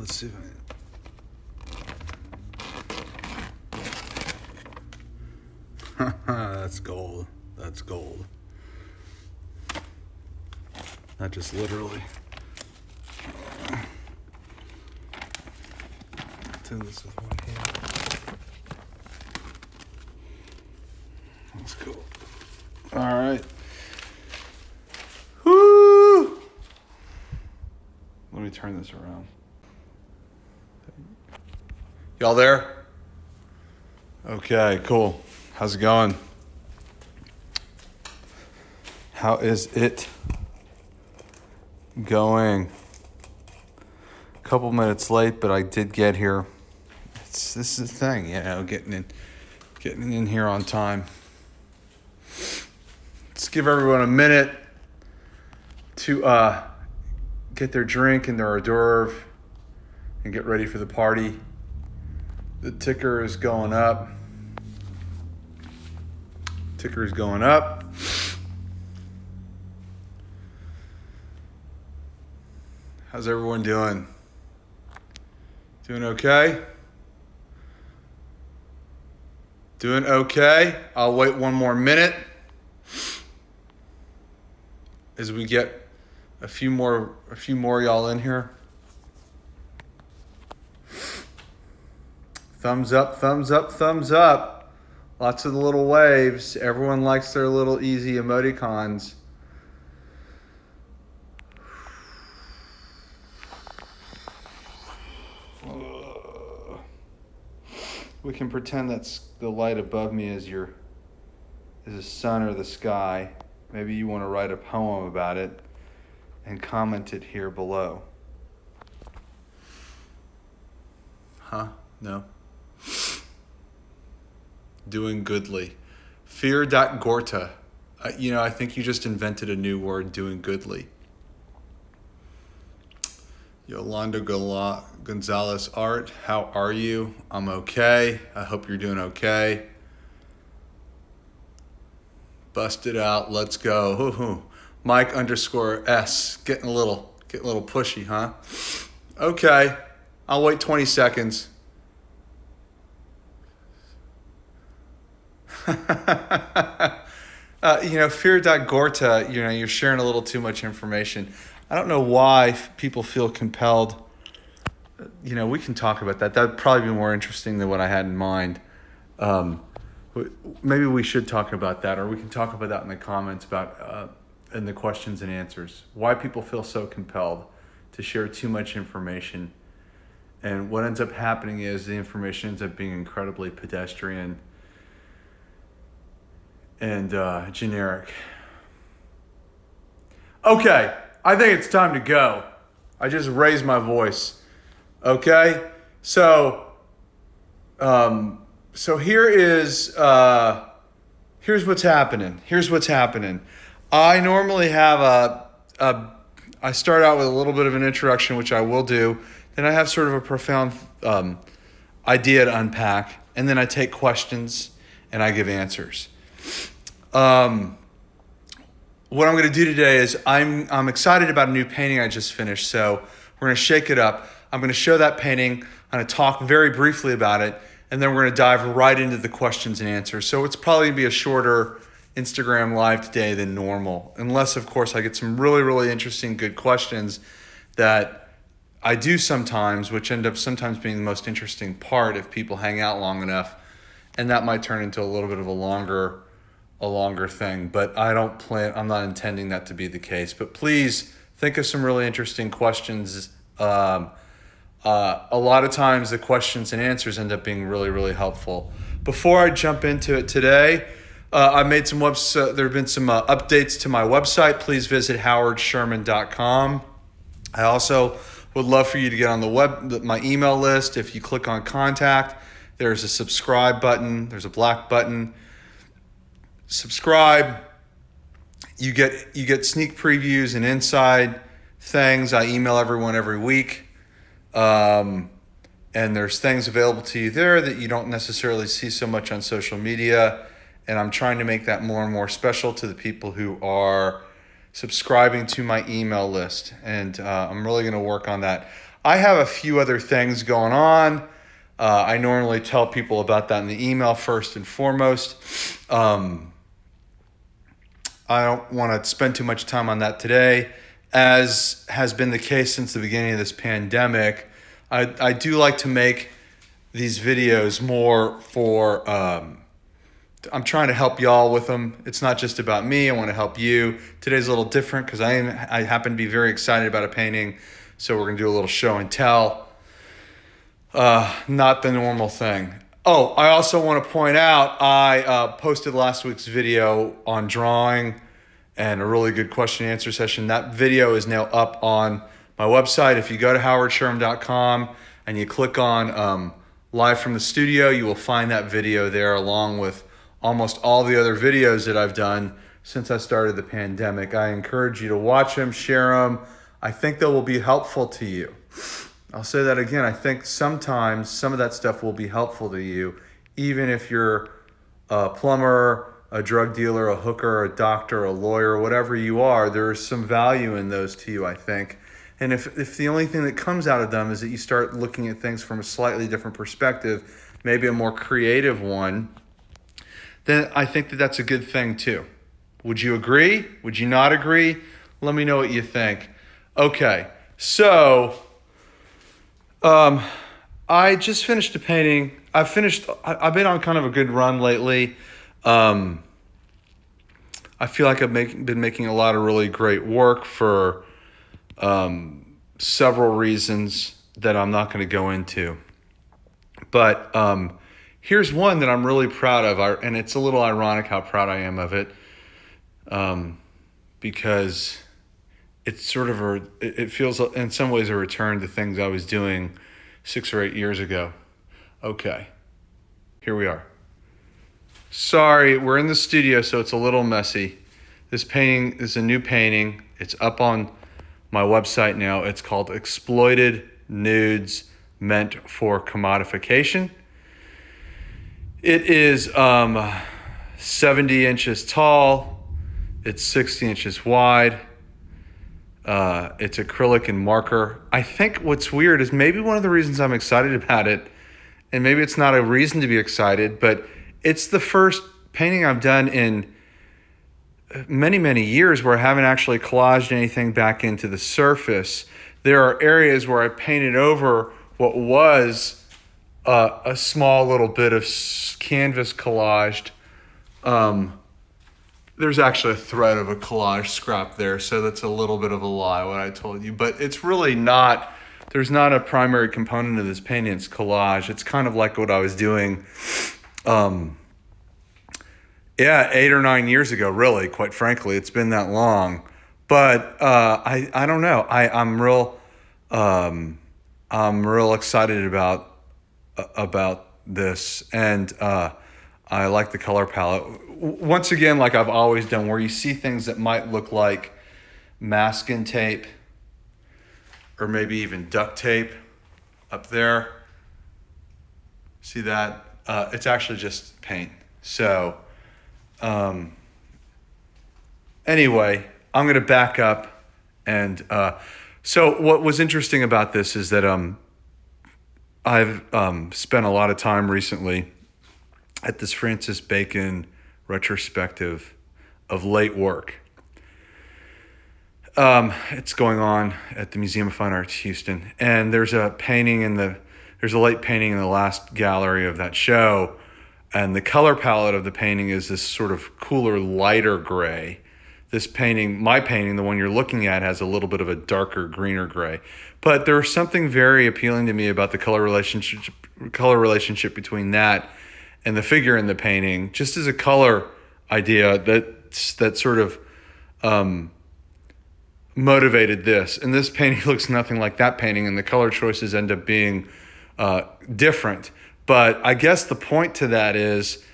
Let's see if I... That's gold. That's gold. Not just literally. Do this with one hand. That's cool. All right. Woo! Let me turn this around. Y'all there? Okay, cool. How's it going? How is it going? A couple minutes late, but I did get here. This is the thing, getting in here on time. Let's give everyone a minute to get their drink and their hors d'oeuvre and get ready for the party. The ticker is going up. Ticker is going up. How's everyone doing? Doing okay? Doing okay? I'll wait one more minute as we get a few more y'all in here. Thumbs up, thumbs up, thumbs up. Lots of the little waves. Everyone likes their little easy emoticons. We can pretend that's the light above me is the sun or the sky. Maybe you want to write a poem about it and comment it here below. Huh? No. Doing goodly. Fear.gorta. I think you just invented a new word, doing goodly. Yolanda Gonzalez Art, how are you? I'm okay. I hope you're doing okay. Bust it out. Let's go. Ooh. Mike _S. Getting a little pushy, huh? Okay. I'll wait 20 seconds. Fear.gorta, you're sharing a little too much information. I don't know why people feel compelled. We can talk about that. That would probably be more interesting than what I had in mind. Maybe we should talk about that, or we can talk about that in the comments about in the questions and answers. Why people feel so compelled to share too much information. And what ends up happening is the information ends up being incredibly pedestrian and generic. Okay, I think it's time to go. I just raised my voice. Okay, so here's what's happening. I normally have I start out with a little bit of an introduction, which I will do. Then I have sort of a profound idea to unpack, and then I take questions and I give answers. What I'm going to do today is I'm excited about a new painting I just finished, so we're going to shake it up. I'm going to show that painting. I'm going to talk very briefly about it, and then we're going to dive right into the questions and answers. So it's probably going to be a shorter Instagram live today than normal, unless, of course, I get some really, really interesting, good questions that I do sometimes, which end up sometimes being the most interesting part if people hang out long enough, and that might turn into a little bit of a longer thing, but I'm not intending that to be the case. But please think of some really interesting questions. A lot of times the questions and answers end up being really, really helpful. Before I jump into it today, I made some there have been some updates to my website. Please visit howardsherman.com. I also would love for you to get on my email list. If you click on contact, there's a subscribe button. There's a black button. Subscribe. You get sneak previews and inside things. I email everyone every week. And there's things available to you there that you don't necessarily see so much on social media. And I'm trying to make that more and more special to the people who are subscribing to my email list. And I'm really going to work on that. I have a few other things going on. I normally tell people about that in the email first and foremost. I don't want to spend too much time on that today. As has been the case since the beginning of this pandemic, I do like to make these videos more for, I'm trying to help y'all with them. It's not just about me. I want to help you. Today's a little different because I happen to be very excited about a painting. So we're going to do a little show and tell. Not the normal thing. Oh, I also want to point out, I posted last week's video on drawing and a really good question and answer session. That video is now up on my website. If you go to howardsherman.com and you click on Live from the Studio, you will find that video there along with almost all the other videos that I've done since I started the pandemic. I encourage you to watch them, share them. I think they will be helpful to you. I'll say that again. I think sometimes some of that stuff will be helpful to you, even if you're a plumber, a drug dealer, a hooker, a doctor, a lawyer, whatever you are. There's some value in those to you, I think. And if the only thing that comes out of them is that you start looking at things from a slightly different perspective, maybe a more creative one, then I think that that's a good thing too. Would you agree? Would you not agree? Let me know what you think. Okay, so I just finished a painting. I've been on kind of a good run lately. I feel like I've been making a lot of really great work for several reasons that I'm not going to go into. But here's one that I'm really proud of, and it's a little ironic how proud I am of it, because it's sort of it feels in some ways a return to things I was doing 6 or 8 years ago. Okay, here we are. Sorry, we're in the studio, so it's a little messy. This painting is a new painting. It's up on my website now. It's called Exploited Nudes Meant For Commodification. It is 70 inches tall. It's 60 inches wide. It's acrylic and marker. I think what's weird is maybe one of the reasons I'm excited about it, and maybe it's not a reason to be excited, but it's the first painting I've done in many, many years where I haven't actually collaged anything back into the surface. There are areas where I painted over what was a small little bit of canvas collaged. There's actually a thread of a collage scrap there, so that's a little bit of a lie what I told you. But it's really not, there's not a primary component of this painting, it's collage. It's kind of like what I was doing 8 or 9 years ago, really, quite frankly. It's been that long. But I don't know. I'm real excited about this, and I like the color palette. Once again, like I've always done, where you see things that might look like masking tape or maybe even duct tape up there. See that? It's actually just paint. So anyway, I'm going to back up. And so what was interesting about this is that I've spent a lot of time recently at this Francis Bacon retrospective of late work. It's going on at the Museum of Fine Arts, Houston. And there's a late painting in the last gallery of that show. And the color palette of the painting is this sort of cooler, lighter gray. This painting, my painting, the one you're looking at, has a little bit of a darker, greener gray. But there was something very appealing to me about the color relationship between that and the figure in the painting, just as a color idea that sort of motivated this. And this painting looks nothing like that painting, and the color choices end up being different. But I guess the point to that is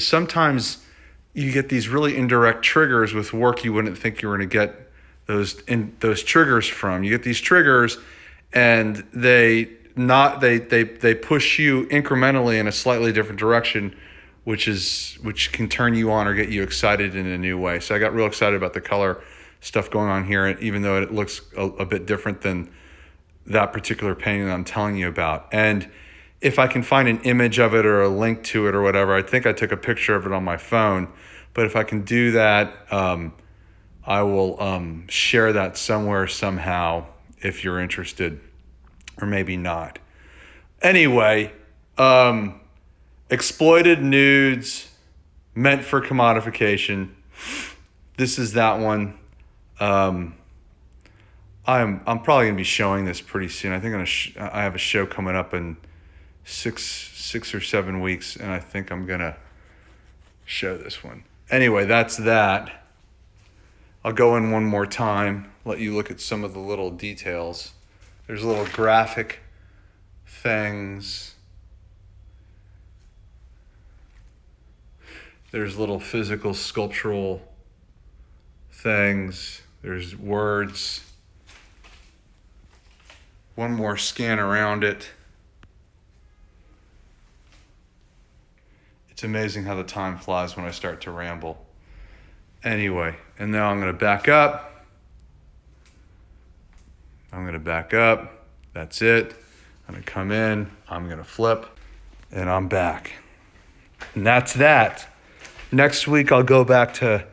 sometimes you get these really indirect triggers with work you wouldn't think you were going to get those triggers from. You get these triggers, and they push you incrementally in a slightly different direction, which can turn you on or get you excited in a new way. So I got real excited about the color stuff going on here, even though it looks a bit different than that particular painting that I'm telling you about. And if I can find an image of it or a link to it or whatever, I think I took a picture of it on my phone, but if I can do that, I will share that somewhere somehow if you're interested, or maybe not. Anyway, exploited nudes meant for commodification. This is that one. I'm probably gonna be showing this pretty soon. I think I have a show coming up in six or 7 weeks, and I think I'm gonna show this one. Anyway, that's that. I'll go in one more time, let you look at some of the little details. There's little graphic things. There's little physical sculptural things. There's words. One more scan around it. It's amazing how the time flies when I start to ramble. Anyway, and now I'm going to back up. That's it. I'm going to come in. I'm going to flip. And I'm back. And that's that. Next week, I'll go back to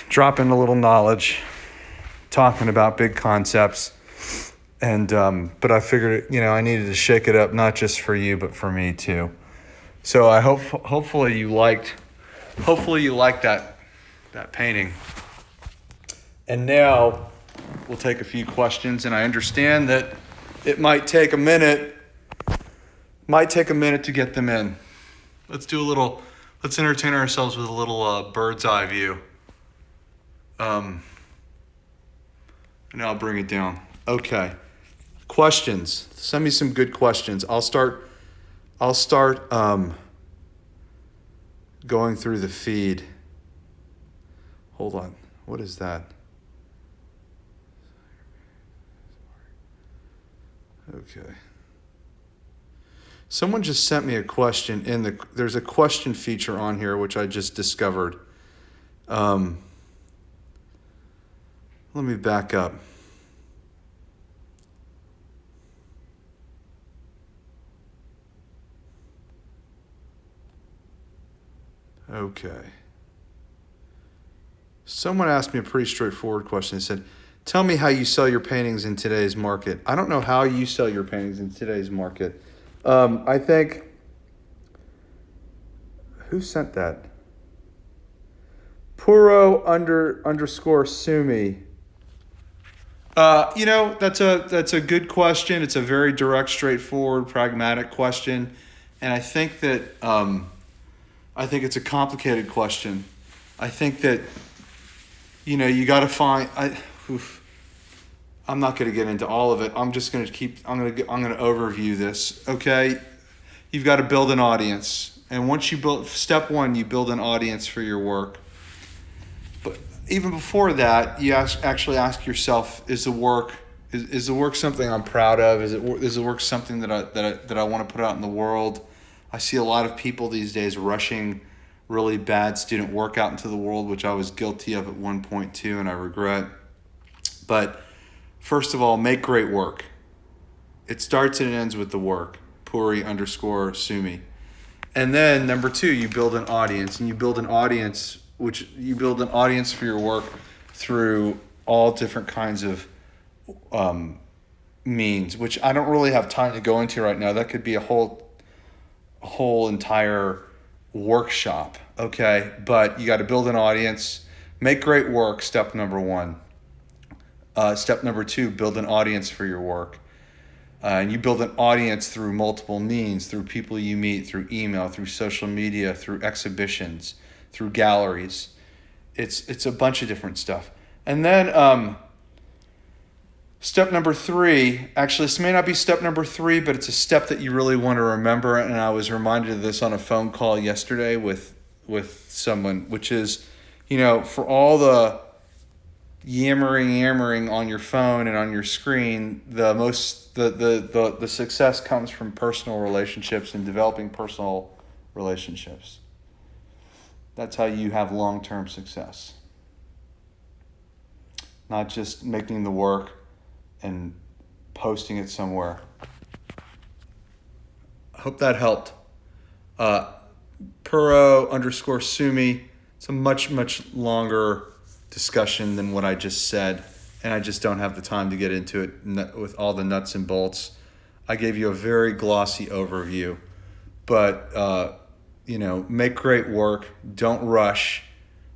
dropping a little knowledge, talking about big concepts. And but I figured, I needed to shake it up, not just for you, but for me too. So I hopefully you liked that painting. And now we'll take a few questions, and I understand that it might take a minute to get them in. Let's entertain ourselves with a little bird's eye view. And I'll bring it down. Okay. Questions. Send me some good questions. I'll start going through the feed. Hold on. What is that? Okay. Someone just sent me a question there's a question feature on here which I just discovered. Let me back up. Okay. Someone asked me a pretty straightforward question. They said, tell me how you sell your paintings in today's market. I don't know how you sell your paintings in today's market. I think, who sent that? Puro_Sumi. That's a good question. It's a very direct, straightforward, pragmatic question. And I think that, I think it's a complicated question. I think that, you got to find, I'm not going to get into all of it. I'm going to overview this. Okay. You've got to build an audience. And once step one, you build an audience for your work. But even before that, you actually ask yourself, is the work something I'm proud of? Is the work something that I want to put out in the world? I see a lot of people these days rushing really bad student work out into the world, which I was guilty of at one point too, and I regret. But first of all, make great work. It starts and ends with the work. Puri_Sumi. And then number two, you build an audience, and you build an audience for your work through all different kinds of means, which I don't really have time to go into right now. That could be a whole entire workshop, okay? But you got to build an audience, make great work, step number one. Step number two, build an audience for your work. And you build an audience through multiple means, through people you meet, through email, through social media, through exhibitions, through galleries. It's a bunch of different stuff. And then step number three, actually this may not be step number three, but it's a step that you really want to remember. And I was reminded of this on a phone call yesterday with someone, which is, for all the yammering on your phone and on your screen, the success comes from personal relationships and developing personal relationships. That's how you have long-term success. not just making the work and posting it somewhere. I hope that helped. Puro_Sumi. It's a much, much longer discussion than what I just said, and I just don't have the time to get into it with all the nuts and bolts. I gave you a very glossy overview, but make great work. Don't rush.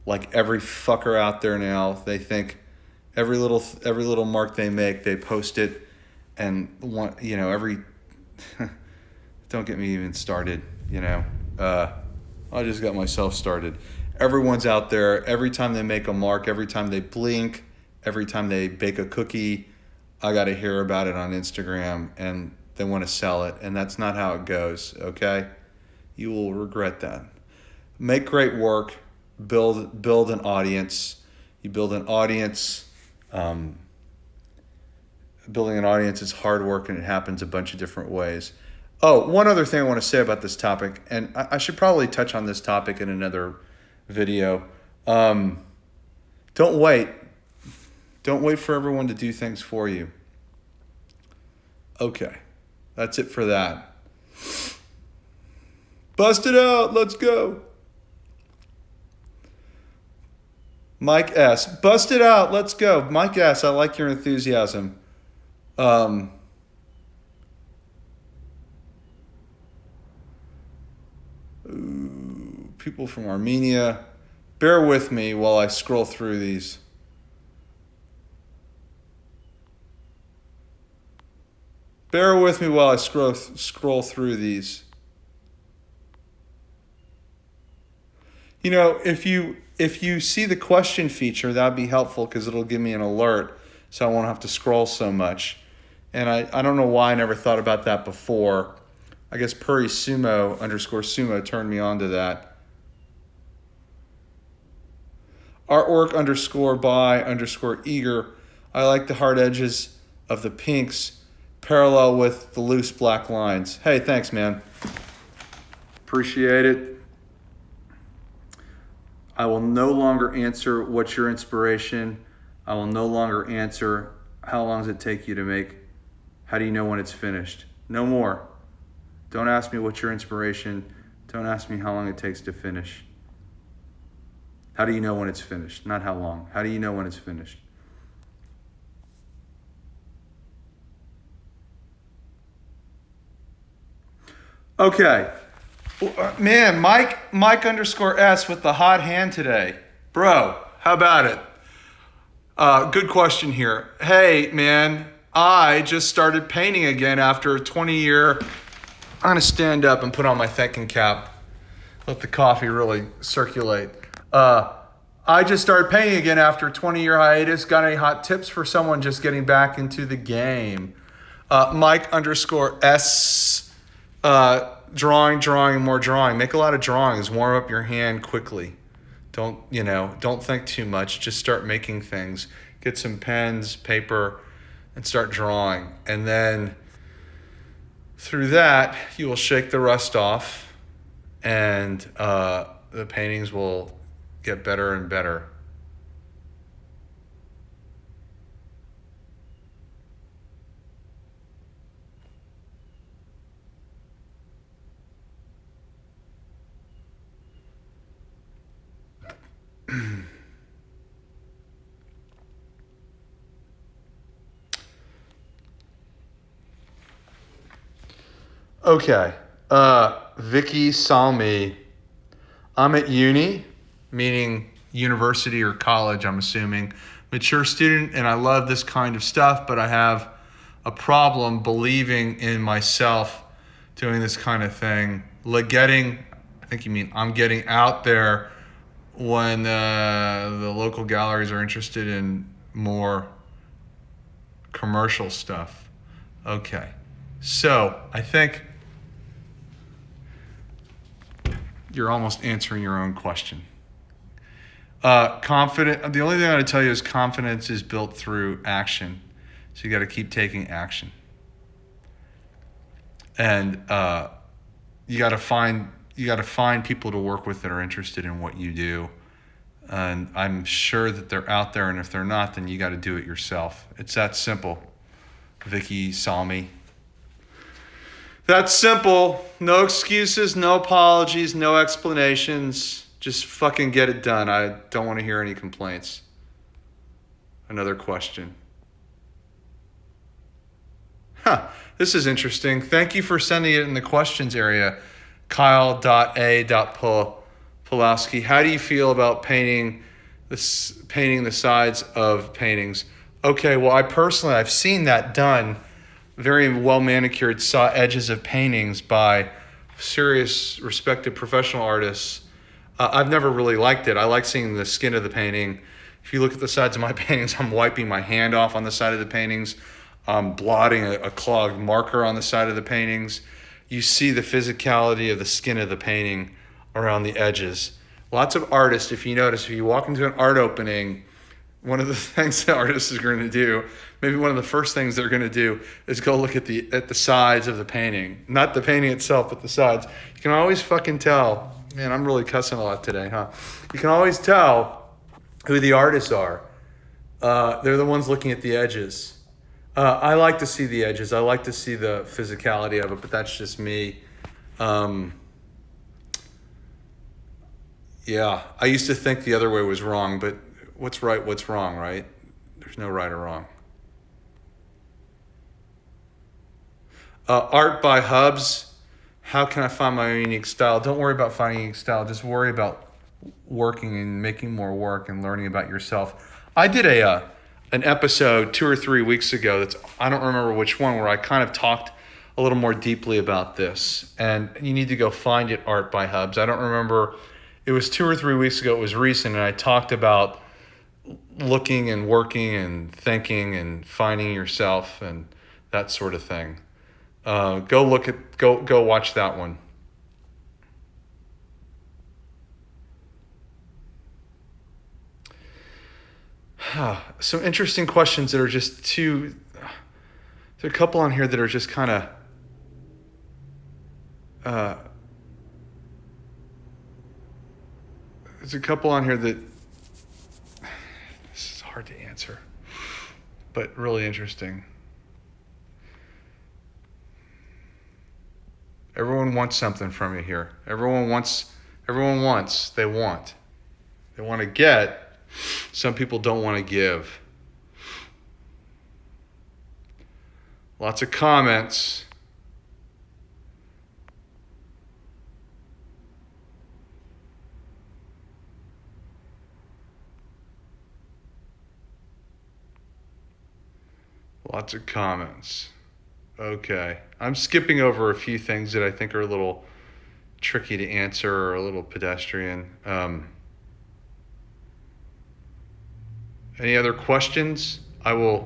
Like every fucker out there now, they think every little mark they make, they post it, and every. Don't get me even started. I just got myself started. Everyone's out there. Every time they make a mark, every time they blink, every time they bake a cookie, I got to hear about it on Instagram, and they want to sell it, and that's not how it goes. Okay, you will regret that. Make great work. Build an audience. You build an audience. Building an audience is hard work, and it happens a bunch of different ways. Oh, one other thing I want to say about this topic, and I should probably touch on this topic in another video. Don't wait. Don't wait for everyone to do things for you. Okay, that's it for that. Bust it out. Let's go. Mike S. Bust it out. Let's go. Mike S. I like your enthusiasm. People from Armenia. Bear with me while I scroll through these. Bear with me while I scroll through these. If you see the question feature, that'd be helpful because it'll give me an alert so I won't have to scroll so much. And I don't know why I never thought about that before. I guess Puri_Sumo turned me on to that. Artwork_by_eager. I like the hard edges of the pinks parallel with the loose black lines. Hey, thanks, man. Appreciate it. I will no longer answer what's your inspiration. I will no longer answer how long does it take you to make. How do you know when it's finished? No more. Don't ask me what's your inspiration. Don't ask me how long it takes to finish. How do you know when it's finished? Not how long. How do you know when it's finished? Okay. Man, Mike_S with the hot hand today. Bro, how about it? Good question here. Hey, man, I just started painting again after a 20-year... I'm going to stand up and put on my thinking cap. Let the coffee really circulate. I just started painting again after a 20-year hiatus. Got any hot tips for someone just getting back into the game? Mike_S, drawing, more drawing. Make a lot of drawings. Warm up your hand quickly. Don't think too much. Just start making things. Get some pens, paper, and start drawing. And then through that, you will shake the rust off, and the paintings will get better and better. Okay. Vicky Salmi. I'm at uni, meaning university or college, I'm assuming. Mature student, and I love this kind of stuff, but I have a problem believing in myself doing this kind of thing. I think you mean I'm getting out there when the local galleries are interested in more commercial stuff. Okay. So I think you're almost answering your own question. Confident. The only thing I'm going to tell you is confidence is built through action. So you got to keep taking action. And you got to find people to work with that are interested in what you do. And I'm sure that they're out there, and if they're not, then you got to do it yourself. It's that simple. Vicky Salmi. That's simple. No excuses, no apologies, no explanations. Just fucking get it done. I don't want to hear any complaints. Another question. This is interesting. Thank you for sending it in the questions area. Kyle.a.Pulowski. How do you feel about painting the sides of paintings? Okay, well, I've seen that done. Very well manicured edges of paintings by serious, respected professional artists. I've never really liked it. I like seeing the skin of the painting. If you look at the sides of my paintings, I'm wiping my hand off on the side of the paintings. I'm blotting a clogged marker on the side of the paintings. You see the physicality of the skin of the painting around the edges. Lots of artists, if you notice, if you walk into an art opening, one of the things that artists are going to do, maybe one of the first things they're going to do, is go look at the sides of the painting. Not the painting itself, but the sides. You can always fucking tell. Man, I'm really cussing a lot today, huh? You can always tell who the artists are. They're the ones looking at the edges. I like to see the edges. I like to see the physicality of it, but that's just me. Yeah, I used to think the other way was wrong, but what's right, what's wrong, right? There's no right or wrong. Art by Hubs. How can I find my unique style? Don't worry about finding a unique style. Just worry about working and making more work and learning about yourself. I did an episode 2 or 3 weeks ago I don't remember which one, where I kind of talked a little more deeply about this. And you need to go find it, Art by Hubs. I don't remember. It was 2 or 3 weeks ago. It was recent, and I talked about looking and working and thinking and finding yourself and that sort of thing. Go watch that one. Some interesting questions that are just there's a couple on here that are just kind of, there's a couple on here that, this is hard to answer, but really interesting. Everyone wants something from you here. Everyone wants, they want to get. Some people don't want to give. Lots of comments. Lots of comments. Okay. I'm skipping over a few things that I think are a little tricky to answer or a little pedestrian. Any other questions? I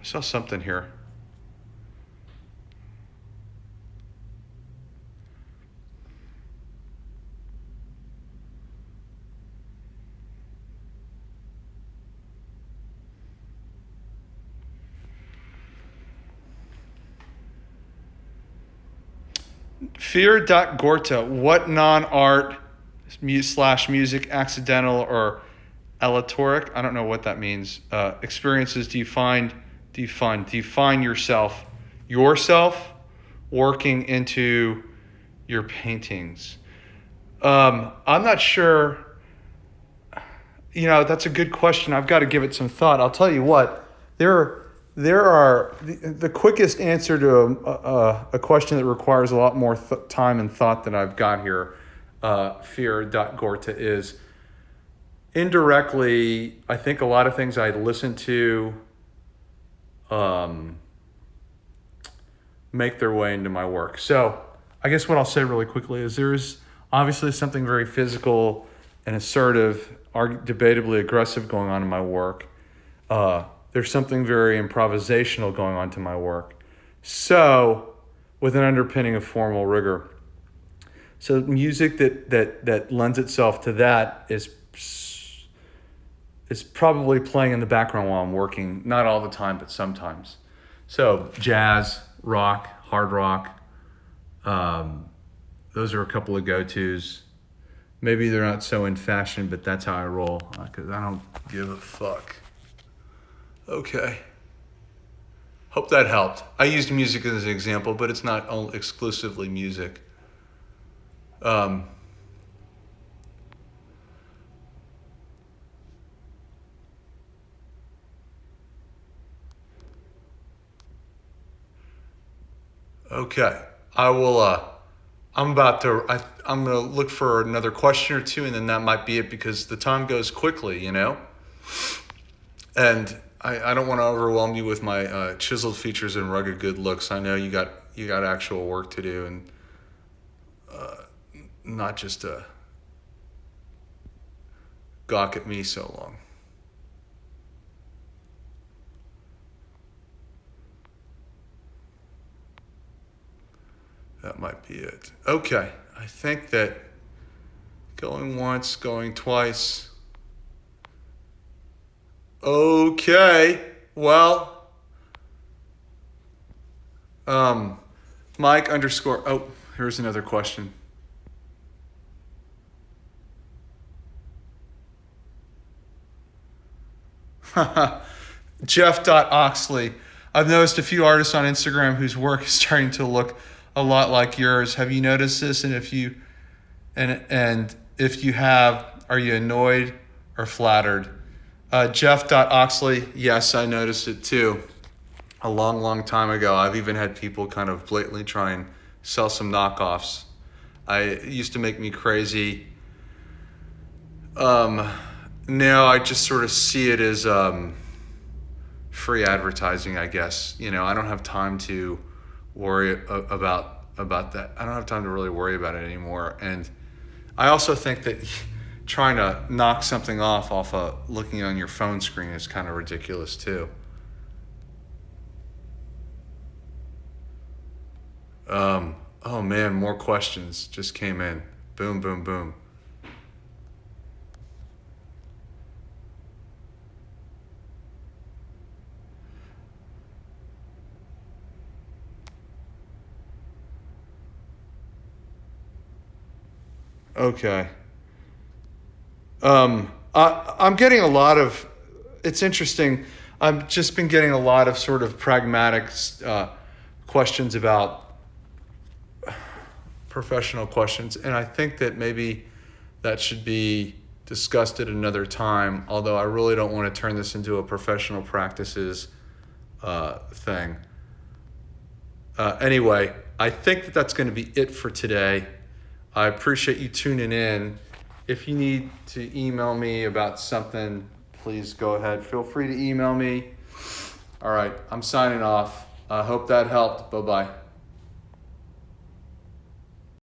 saw something here. Fear.Gorta, what non-art / music, accidental or aleatoric, I don't know what that means, experiences do you find yourself working into your paintings? I'm not sure. That's a good question. I've got to give it some thought. I'll tell you what, there are the quickest answer to a question that requires a lot more time and thought than I've got here. Fear.Gorta is indirectly, I think a lot of things I listen to make their way into my work. So I guess what I'll say really quickly is there's obviously something very physical and assertive, debatably aggressive going on in my work. There's something very improvisational going on to my work. So with an underpinning of formal rigor. So music that lends itself to that is probably playing in the background while I'm working, not all the time, but sometimes. So jazz, rock, hard rock, those are a couple of go-tos. Maybe they're not so in fashion, but that's how I roll, because I don't give a fuck. Okay. Hope that helped. I used music as an example, but it's not exclusively music. Okay. I will, I'm going to look for another question or two, and then that might be it, because the time goes quickly, you know? And I don't want to overwhelm you with my chiseled features and rugged good looks. I know you got actual work to do, and not just gawk at me so long. That might be it. Okay, I think that going once, going twice. Okay, well, Mike underscore, oh, here's another question. Jeff.Oxley. I've noticed a few artists on Instagram whose work is starting to look a lot like yours. Have you noticed this? And if you have, are you annoyed or flattered? Jeff.Oxley, yes, I noticed it too. A long, long time ago. I've even had people kind of blatantly try and sell some knockoffs. It used to make me crazy. Now I just sort of see it as free advertising, I guess. You know, I don't have time to worry about that. I don't have time to really worry about it anymore. And I also think that trying to knock something off of looking on your phone screen is kind of ridiculous too. Oh man, more questions just came in. Boom, boom, boom. Okay. I'm getting a lot of, it's interesting. I've just been getting a lot of sort of pragmatic questions about professional questions. And I think that maybe that should be discussed at another time, although I really don't want to turn this into a professional practices thing. Anyway, I think that that's going to be it for today. I appreciate you tuning in. If you need to email me about something, please go ahead. Feel free to email me. All right, I'm signing off. I hope that helped. Bye-bye.